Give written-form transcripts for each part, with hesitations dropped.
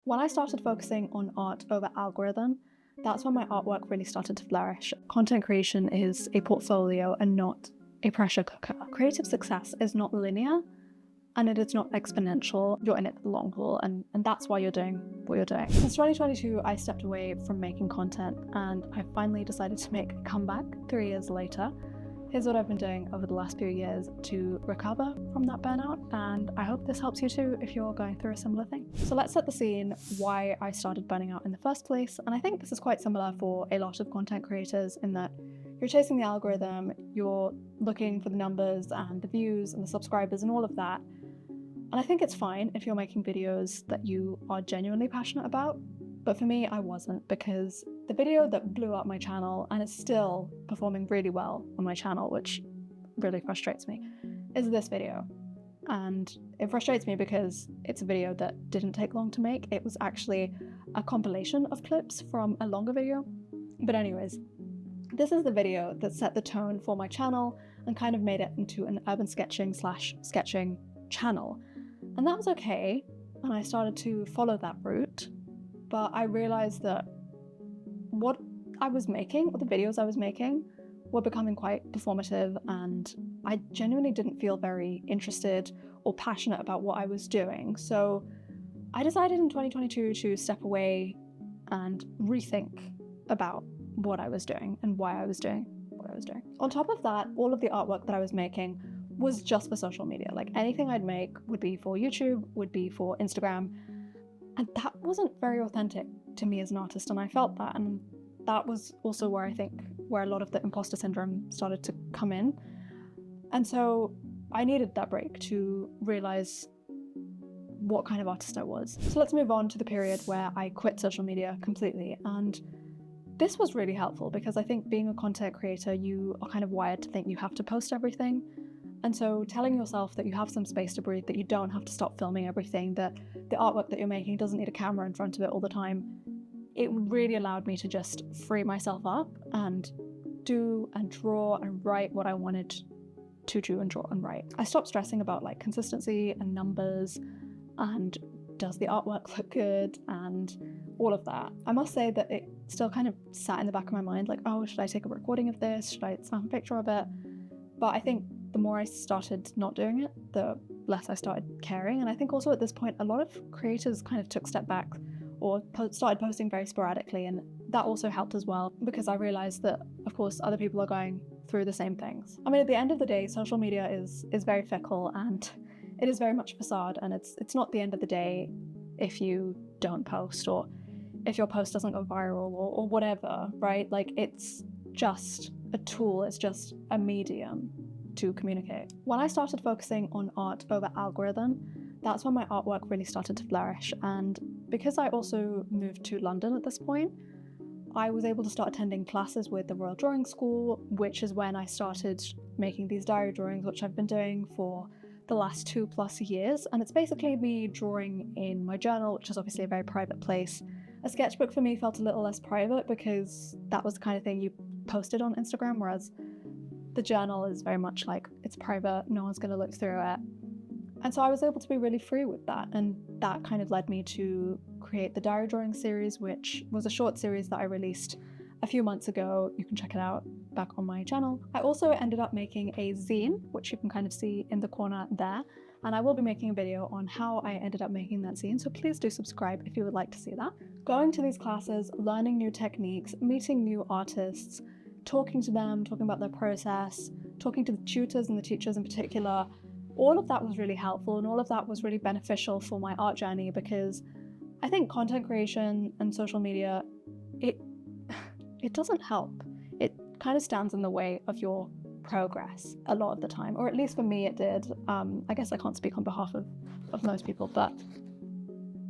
When I started focusing on art over algorithm, that's when my artwork really started to flourish. Content creation is a portfolio and not a pressure cooker. Creative success is not linear and it is not exponential. You're in it for the long haul, and that's why you're doing what you're doing. Since 2022, I stepped away from making content and I finally decided to make a comeback 3 years later. Here's what I've been doing over the last few years to recover from that burnout, and I hope this helps you too if you're going through a similar thing. So let's set the scene why I started burning out in the first place, and I think this is quite similar for a lot of content creators in that you're chasing the algorithm, you're looking for the numbers and the views and the subscribers and all of that. And I think it's fine if you're making videos that you are genuinely passionate about, but for me, I wasn't, because the video that blew up my channel and is still performing really well on my channel, which really frustrates me, is this video. And it frustrates me because it's a video that didn't take long to make. It was actually a compilation of clips from a longer video. But anyways, this is the video that set the tone for my channel and kind of made it into an urban sketching/sketching channel. And that was okay, and I started to follow that route, but I realized that what I was making, or the videos I was making, were becoming quite performative, and I genuinely didn't feel very interested or passionate about what I was doing. So I decided in 2022 to step away and rethink about what I was doing and why I was doing what I was doing. On top of that, all of the artwork that I was making was just for social media. Like, anything I'd make would be for YouTube, would be for Instagram, and that wasn't very authentic to me as an artist, and I felt that, and that was also where I think where a lot of the imposter syndrome started to come in. And so I needed that break to realize what kind of artist I was. So let's move on to the period where I quit social media completely, and this was really helpful because I think being a content creator, you are kind of wired to think you have to post everything. And so telling yourself that you have some space to breathe, that you don't have to stop filming everything, that the artwork that you're making doesn't need a camera in front of it all the time, it really allowed me to just free myself up and do and draw and write what I wanted to do and draw and write. I stopped stressing about like consistency and numbers and does the artwork look good and all of that. I must say that it still kind of sat in the back of my mind, like, oh, should I take a recording of this? Should I snap a picture of it? But I think the more I started not doing it, the less I started caring. And I think also at this point, a lot of creators kind of took a step back or started posting very sporadically. And that also helped as well, because I realized that, of course, other people are going through the same things. I mean, at the end of the day, social media is very fickle and it is very much a facade. And it's not the end of the day if you don't post or if your post doesn't go viral or whatever, right? Like, it's just a tool, it's just a medium to communicate. When I started focusing on art over algorithm, that's when my artwork really started to flourish. And because I also moved to London at this point, I was able to start attending classes with the Royal Drawing School, which is when I started making these diary drawings, which I've been doing for the last 2+ years. And it's basically me drawing in my journal, which is obviously a very private place. A sketchbook for me felt a little less private because that was the kind of thing you posted on Instagram, whereas the journal is very much like, it's private, no one's going to look through it. And so I was able to be really free with that, and that kind of led me to create the diary drawing series, which was a short series that I released a few months ago. You can check it out back on my channel. I also ended up making a zine, which you can kind of see in the corner there, and I will be making a video on how I ended up making that zine, so please do subscribe if you would like to see that. Going to these classes, learning new techniques, meeting new artists, talking to them, talking about their process, talking to the tutors and the teachers in particular, all of that was really helpful, and all of that was really beneficial for my art journey, because I think content creation and social media, it doesn't help. It kind of stands in the way of your progress a lot of the time, or at least for me it did. I guess I can't speak on behalf of most people, but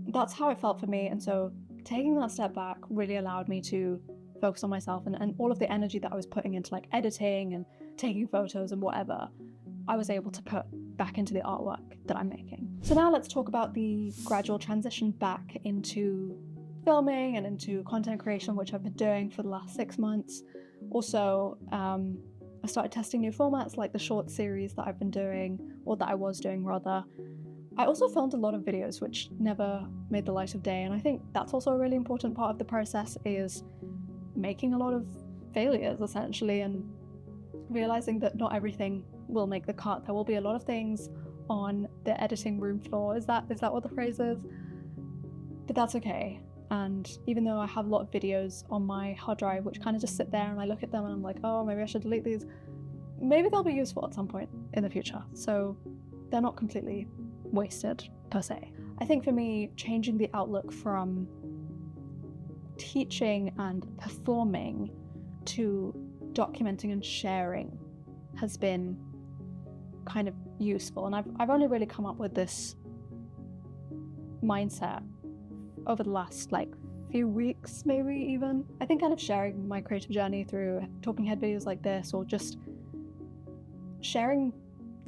that's how it felt for me. And so taking that step back really allowed me to focus on myself, and all of the energy that I was putting into like editing and taking photos and whatever, I was able to put back into the artwork that I'm making. So now let's talk about the gradual transition back into filming and into content creation, which I've been doing for the last 6 months. Also, I started testing new formats like the short series that I've been doing, or that I was doing rather. I also filmed a lot of videos which never made the light of day, and I think that's also a really important part of the process, is making a lot of failures essentially, and realizing that not everything will make the cut. There will be a lot of things on the editing room floor. Is that what the phrase is? But that's okay. And even though I have a lot of videos on my hard drive which kind of just sit there and I look at them and I'm like, oh, maybe I should delete these, maybe they'll be useful at some point in the future. So they're not completely wasted per se. I think for me, changing the outlook from teaching and performing to documenting and sharing has been kind of useful. And I've only really come up with this mindset over the last few weeks, maybe even. I think kind of sharing my creative journey through talking head videos like this, or just sharing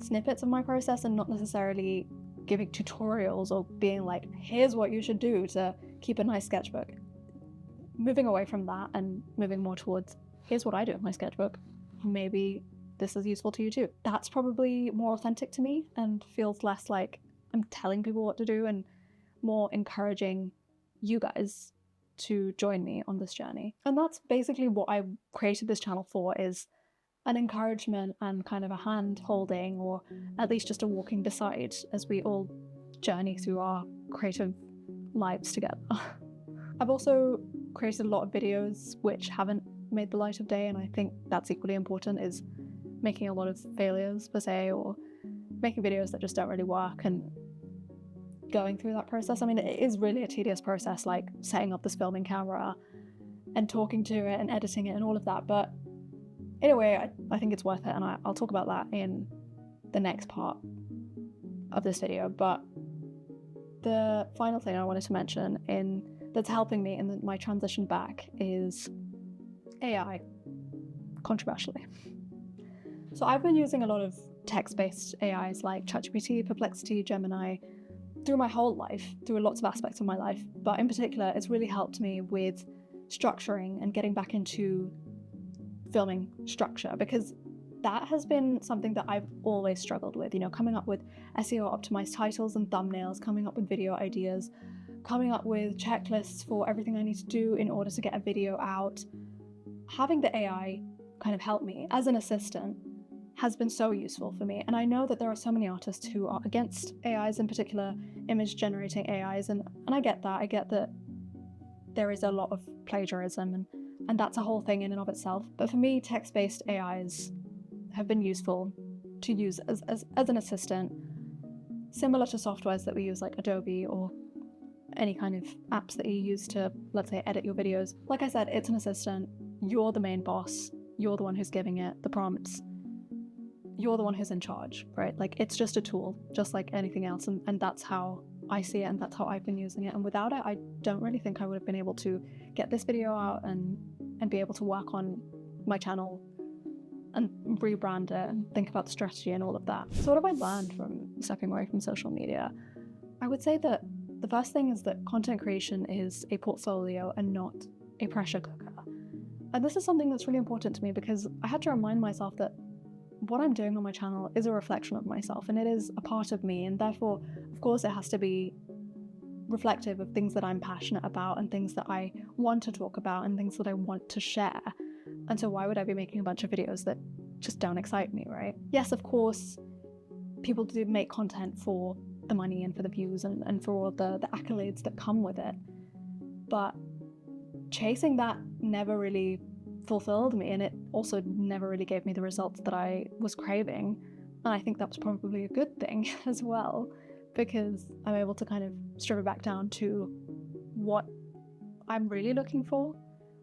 snippets of my process and not necessarily giving tutorials or being like, here's what you should do to keep a nice sketchbook. Moving away from that and moving more towards, here's what I do with my sketchbook. Maybe this is useful to you too. That's probably more authentic to me and feels less like I'm telling people what to do, and more encouraging you guys to join me on this journey. And that's basically what I created this channel for, is an encouragement and kind of a hand holding, or at least just a walking beside as we all journey through our creative lives together. I've also created a lot of videos which haven't made the light of day, and I think that's equally important, is making a lot of failures per se, or making videos that just don't really work and going through that process. I mean, it is really a tedious process, like setting up this filming camera and talking to it and editing it and all of that, but anyway, I think it's worth it, and I'll talk about that in the next part of this video. But the final thing I wanted to mention that's helping me in my transition back is AI, controversially. So I've been using a lot of text-based AIs like ChatGPT, Perplexity, Gemini through my whole life, through lots of aspects of my life, but in particular it's really helped me with structuring and getting back into filming structure, because that has been something that I've always struggled with, coming up with SEO optimized titles and thumbnails, coming up with video ideas, coming up with checklists for everything I need to do in order to get a video out. Having the AI kind of help me as an assistant has been so useful for me. And I know that there are so many artists who are against AIs, in particular image generating AIs, and I get that. I get that there is a lot of plagiarism, and that's a whole thing in and of itself. But for me, text-based AIs have been useful to use as an assistant, similar to softwares that we use like Adobe or any kind of apps that you use to, let's say, edit your videos. Like I said, it's an assistant. You're the main boss. You're the one who's giving it the prompts. You're the one who's in charge, right? Like, it's just a tool, just like anything else. And that's how I see it, and that's how I've been using it. And without it, I don't really think I would have been able to get this video out and be able to work on my channel and rebrand it and think about the strategy and all of that. So what have I learned from stepping away from social media? I would say that the first thing is that content creation is a portfolio and not a pressure cooker. And this is something that's really important to me, because I had to remind myself that what I'm doing on my channel is a reflection of myself, and it is a part of me, and therefore, of course, it has to be reflective of things that I'm passionate about and things that I want to talk about and things that I want to share. And so why would I be making a bunch of videos that just don't excite me, right? Yes, of course, people do make content for the money and for the views and for all the accolades that come with it, but chasing that never really fulfilled me, and it also never really gave me the results that I was craving. And I think that was probably a good thing as well, because I'm able to kind of strip it back down to what I'm really looking for,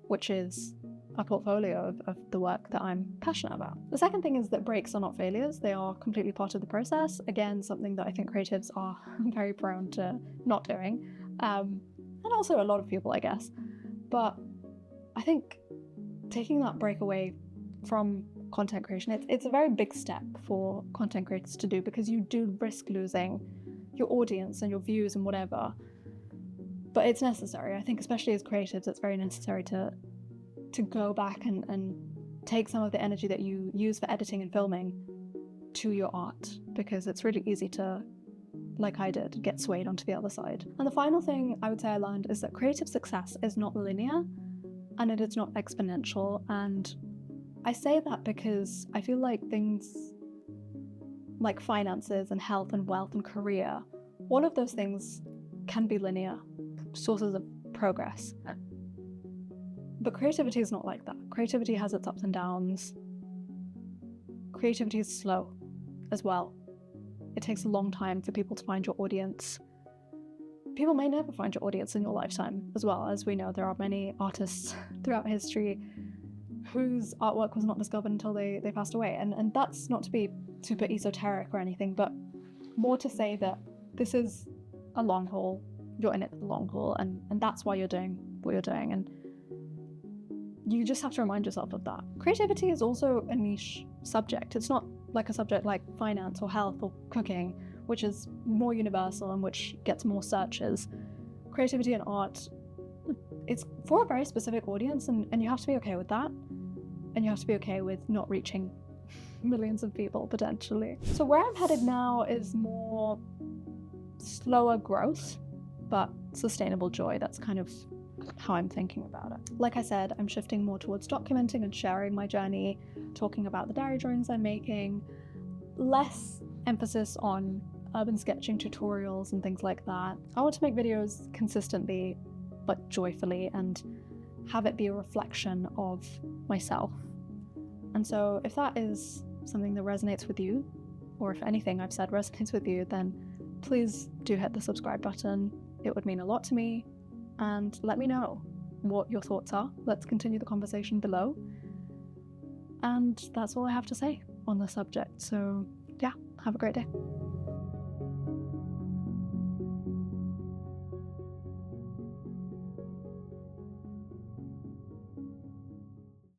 which is a portfolio of the work that I'm passionate about. The second thing is that breaks are not failures. They are completely part of the process. Again, something that I think creatives are very prone to not doing, and also a lot of people, I guess. But I think taking that break away from content creation, it's a very big step for content creators to do, because you do risk losing your audience and your views and whatever. But it's necessary. I think especially as creatives, it's very necessary to go back and take some of the energy that you use for editing and filming to your art, because it's really easy to like I did, get swayed onto the other side. And the final thing I would say I learned is that creative success is not linear and it is not exponential. And I say that because I feel like things like finances and health and wealth and career, all of those things can be linear sources of progress. But creativity is not like that. Creativity has its ups and downs. Creativity is slow as well. It takes a long time for people to find your audience. People may never find your audience in your lifetime as well. As we know, there are many artists throughout history whose artwork was not discovered until they passed away. And that's not to be super esoteric or anything, but more to say that this is a long haul. You're in it for the long haul, and that's why you're doing what you're doing. And you just have to remind yourself of that. Creativity is also a niche subject. It's not like a subject like finance or health or cooking, which is more universal and which gets more searches. Creativity and art, it's for a very specific audience, and you have to be okay with that. And you have to be okay with not reaching millions of people potentially. So where I'm headed now is more slower growth, but sustainable joy. That's kind of how I'm thinking about it. Like I said, I'm shifting more towards documenting and sharing my journey, talking about the diary drawings I'm making, less emphasis on urban sketching tutorials and things like that. I want to make videos consistently, but joyfully, and have it be a reflection of myself. And so if that is something that resonates with you, or if anything I've said resonates with you, then please do hit the subscribe button. It would mean a lot to me. And let me know what your thoughts are. Let's continue the conversation below. And that's all I have to say on the subject. So yeah, have a great day.